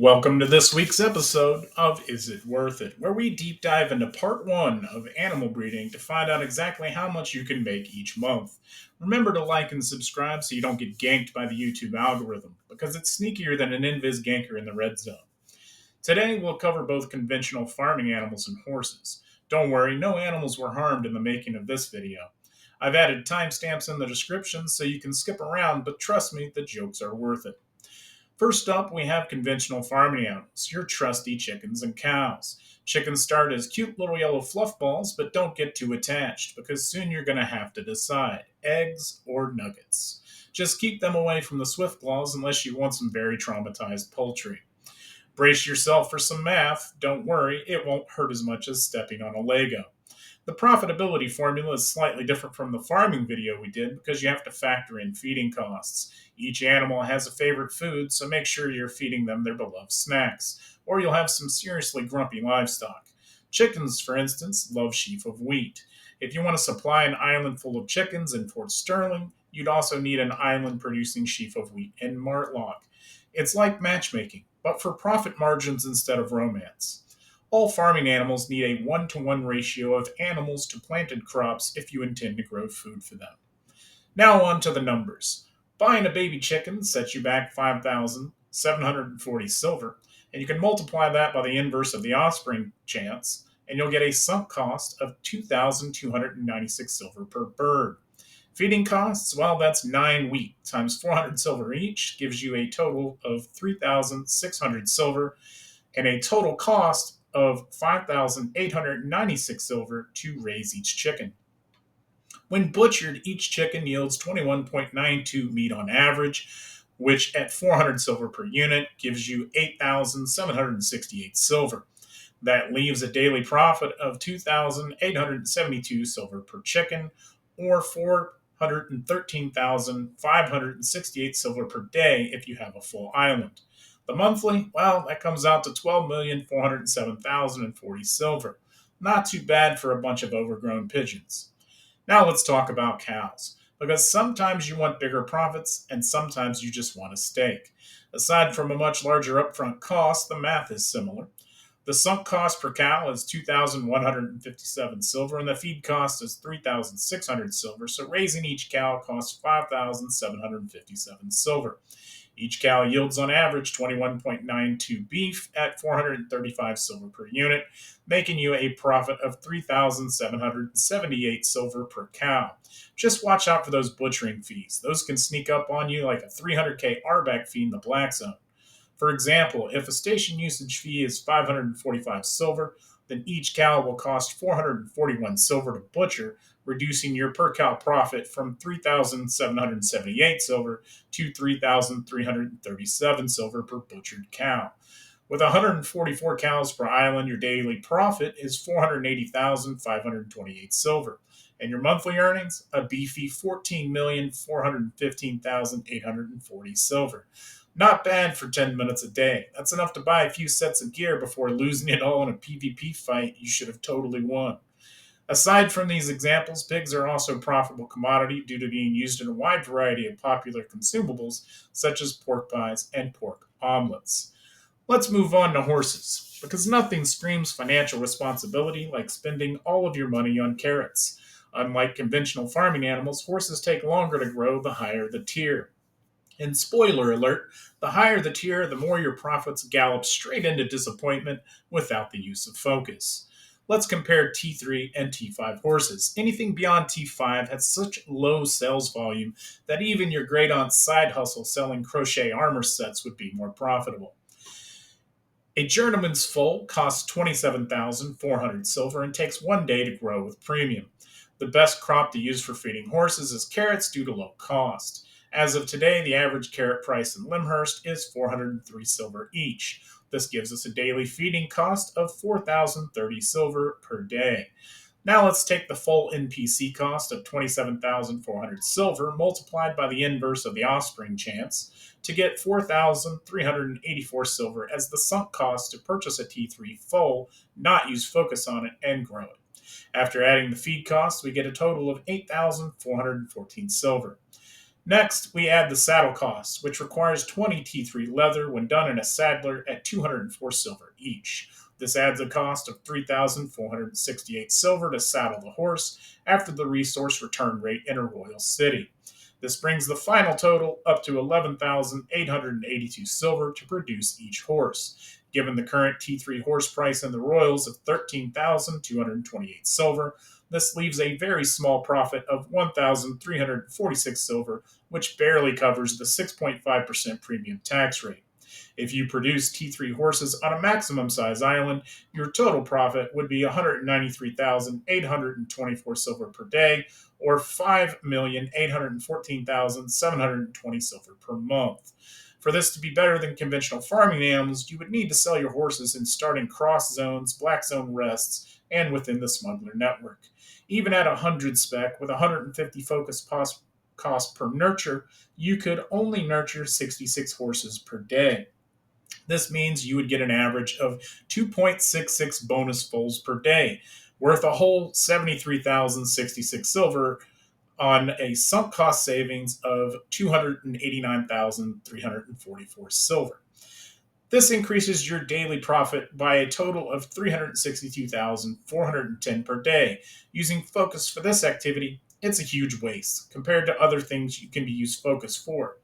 Welcome to this week's episode of Is It Worth It, where we deep dive into part one of animal breeding to find out exactly how much you can make each month. Remember to like and subscribe so you don't get ganked by the YouTube algorithm, because it's sneakier than an invis ganker in the red zone. Today, we'll cover both conventional farming animals and horses. Don't worry, no animals were harmed in the making of this video. I've added timestamps in the description so you can skip around, but trust me, the jokes are worth it. First up, we have conventional farming animals, your trusty chickens and cows. Chickens start as cute little yellow fluff balls, but don't get too attached because soon you're going to have to decide eggs or nuggets. Just keep them away from the swift claws unless you want some very traumatized poultry. Brace yourself for some math. Don't worry, it won't hurt as much as stepping on a Lego. The profitability formula is slightly different from the farming video we did because you have to factor in feeding costs. Each animal has a favorite food, so make sure you're feeding them their beloved snacks, or you'll have some seriously grumpy livestock. Chickens, for instance, love sheaf of wheat. If you want to supply an island full of chickens in Fort Sterling, you'd also need an island producing sheaf of wheat in Martlock. It's like matchmaking, but for profit margins instead of romance. All farming animals need a 1-to-1 ratio of animals to planted crops if you intend to grow food for them. Now on to the numbers. Buying a baby chicken sets you back 5,740 silver, and you can multiply that by the inverse of the offspring chance, and you'll get a sunk cost of 2,296 silver per bird. Feeding costs, well, that's 9 wheat times 400 silver each, gives you a total of 3,600 silver, and a total cost of 5,896 silver to raise each chicken. When butchered, each chicken yields 21.92 meat on average, which at 400 silver per unit gives you 8,768 silver. That leaves a daily profit of 2,872 silver per chicken, or 413,568 silver per day if you have a full island. The monthly, well, that comes out to 12,407,040 silver. Not too bad for a bunch of overgrown pigeons. Now let's talk about cows, because sometimes you want bigger profits and sometimes you just want a steak. Aside from a much larger upfront cost, the math is similar. The sunk cost per cow is 2,157 silver, and the feed cost is 3,600 silver, so raising each cow costs 5,757 silver. Each cow yields on average 21.92 beef at 435 silver per unit, making you a profit of 3,778 silver per cow. Just watch out for those butchering fees. Those can sneak up on you like a 300k RBAC fee in the black zone. For example, if a station usage fee is 545 silver, then each cow will cost 441 silver to butcher, reducing your per cow profit from 3,778 silver to 3,337 silver per butchered cow. With 144 cows per island, your daily profit is 480,528 silver. And your monthly earnings, a beefy 14,415,840 silver. Not bad for 10 minutes a day. That's enough to buy a few sets of gear before losing it all in a PvP fight you should have totally won. Aside from these examples, pigs are also a profitable commodity due to being used in a wide variety of popular consumables such as pork pies and pork omelets. Let's move on to horses, because nothing screams financial responsibility like spending all of your money on carrots. Unlike conventional farming animals, horses take longer to grow the higher the tier. And spoiler alert, the higher the tier, the more your profits gallop straight into disappointment without the use of focus. Let's compare T3 and T5 horses. Anything beyond T5 has such low sales volume that even your great aunt's side hustle selling crochet armor sets would be more profitable. A journeyman's foal costs 27,400 silver and takes 1 day to grow with premium. The best crop to use for feeding horses is carrots due to low cost. As of today, the average carrot price in Limhurst is 403 silver each. This gives us a daily feeding cost of 4,030 silver per day. Now let's take the full NPC cost of 27,400 silver multiplied by the inverse of the offspring chance to get 4,384 silver as the sunk cost to purchase a T3 foal, not use focus on it, and grow it. After adding the feed cost, we get a total of 8,414 silver. Next, we add the saddle cost, which requires 20 T3 leather when done in a saddler at 204 silver each. This adds a cost of 3,468 silver to saddle the horse after the resource return rate in a royal city. This brings the final total up to 11,882 silver to produce each horse. Given the current T3 horse price in the Royals of 13,228 silver, this leaves a very small profit of 1,346 silver, which barely covers the 6.5% premium tax rate. If you produce T3 horses on a maximum size island, your total profit would be 193,824 silver per day, or 5,814,720 silver per month. For this to be better than conventional farming animals, you would need to sell your horses in starting cross zones, black zone rests, and within the smuggler network. Even at 100 spec with 150 focus cost per nurture, you could only nurture 66 horses per day. This means you would get an average of 2.66 bonus foals per day, worth a whole 73,066 silver on a sunk cost savings of 289,344 silver. This increases your daily profit by a total of 362,410 per day. Using focus for this activity, it's a huge waste compared to other things you can use focus for.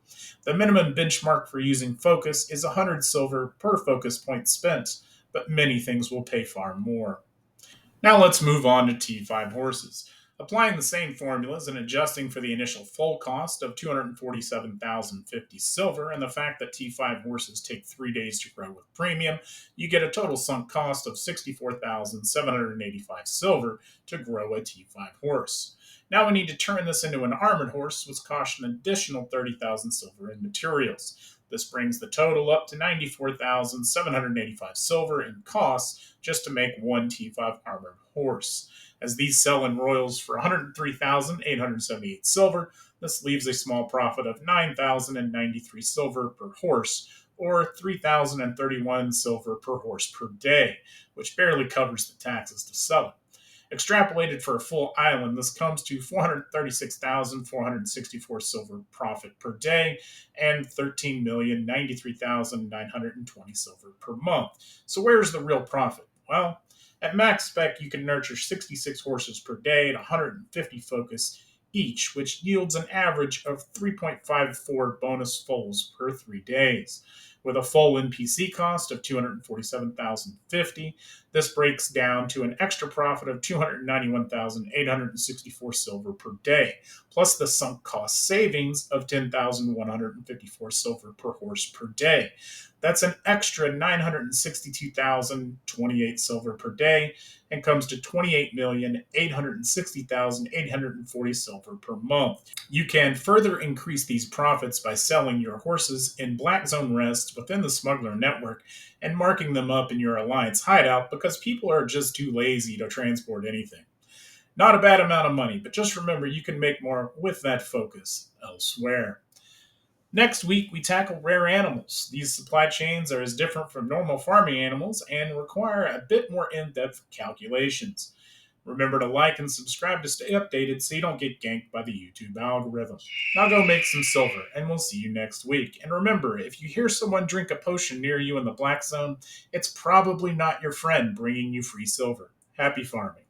The minimum benchmark for using focus is 100 silver per focus point spent, but many things will pay far more. Now let's move on to T5 horses. Applying the same formulas and adjusting for the initial full cost of 247,050 silver and the fact that T5 horses take 3 days to grow with premium, you get a total sunk cost of 64,785 silver to grow a T5 horse. Now we need to turn this into an armored horse, which costs an additional 30,000 silver in materials. This brings the total up to 94,785 silver in costs just to make one T5 armored horse. As these sell in royals for 103,878 silver, this leaves a small profit of 9,093 silver per horse, or 3,031 silver per horse per day, which barely covers the taxes to sell it. Extrapolated for a full island, this comes to 436,464 silver profit per day and 13,093,920 silver per month. So where's the real profit? Well, at max spec, you can nurture 66 horses per day at 150 focus each, which yields an average of 3.54 bonus foals per 3 days. With a full NPC cost of 247,050, this breaks down to an extra profit of 291,864 silver per day, plus the sunk cost savings of 10,154 silver per horse per day. That's an extra 962,028 silver per day and comes to 28,860,840 silver per month. You can further increase these profits by selling your horses in black zone rests within the smuggler network and marking them up in your alliance hideout because people are just too lazy to transport anything. Not a bad amount of money, but just remember you can make more with that focus elsewhere. Next week, we tackle rare animals. These supply chains are as different from normal farming animals and require a bit more in depth calculations. Remember to like and subscribe to stay updated so you don't get ganked by the YouTube algorithm. Now go make some silver, and we'll see you next week. And remember, if you hear someone drink a potion near you in the black zone, it's probably not your friend bringing you free silver. Happy farming.